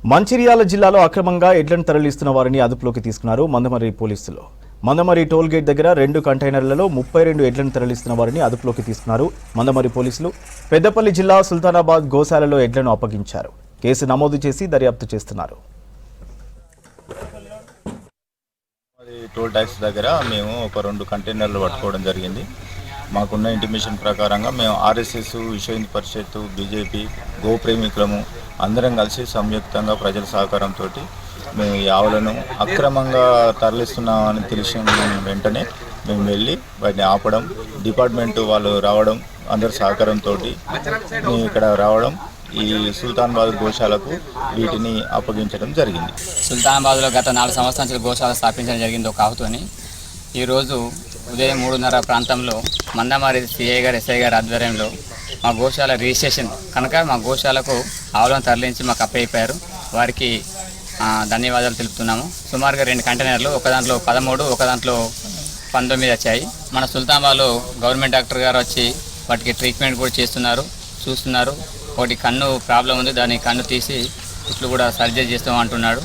మంచిర్యాల జిల్లాలో అక్రమంగా ఎడ్లను తరలిస్తున్న వారిని అదుపులోకి తీసుకున్నారు మందమర్రి పోలీసులు. మందమర్రి టోల్ గేట్ దగ్గర 2 కంటైనర్లలో 32 ఎడ్లను తరలిస్తున్న వారిని అదుపులోకి తీసుకున్నారు మందమర్రి పోలీసులు. పెద్దపల్లి జిల్లా సుల్తానాబాద్ గోశాలలో ఎడ్లను అప్పగించారు. కేసు నమోదు చేసి దర్యాప్తు చేస్తున్నారు. టోల్ ట్యాక్స్ దగ్గర మేము ఒక 2 కంటైనర్లు పట్టుకోవడం జరిగింది. మాకున్న ఇంటిమేషన్ ప్రకారంగా మేము ఆర్ఎస్ఎస్, విశ్వ హిందూ పరిషత్, బీజేపీ, గోప్రేమికులము అందరం కలిసి సంయుక్తంగా ప్రజల సహకారంతో మేము ఈ ఆవులను అక్రమంగా తరలిస్తున్నామని తెలిసిన వెంటనే మేము వెళ్ళి వాటిని ఆపడం, డిపార్ట్మెంట్ వాళ్ళు రావడం, అందరి సహకారంతో మేము ఇక్కడ రావడం, ఈ సుల్తానాబాద్ గోశాలకు వీటిని అప్పగించడం జరిగింది. సుల్తానాబాద్లో గత 4 సంవత్సరాల నుంచి గోశాల స్థాపించడం జరిగింది ఒక ఆవుతోని. ఈరోజు ఉదయం 3:30 ప్రాంతంలో మందమర్రి సిఐ గారు, ఎస్ఐ గారి ఆధ్వర్యంలో మా గోశాల రిజిస్ట్రేషన్ కనుక మా గోశాలకు ఆవులను తరలించి మాకు అప్పయిపోయారు. వారికి ధన్యవాదాలు తెలుపుతున్నాము. సుమారుగా 2 కంటైనర్లు, ఒక దాంట్లో 13, ఒక దాంట్లో 19 వచ్చాయి. మన సుల్తానాబాద్లో గవర్నమెంట్ డాక్టర్ గారు వచ్చి వాటికి ట్రీట్మెంట్ కూడా చూస్తున్నారు. ఒకటి కన్ను ప్రాబ్లం ఉంది, దాని కన్ను తీసి ఇట్లు కూడా సర్జరీ చేస్తామంటున్నాడు.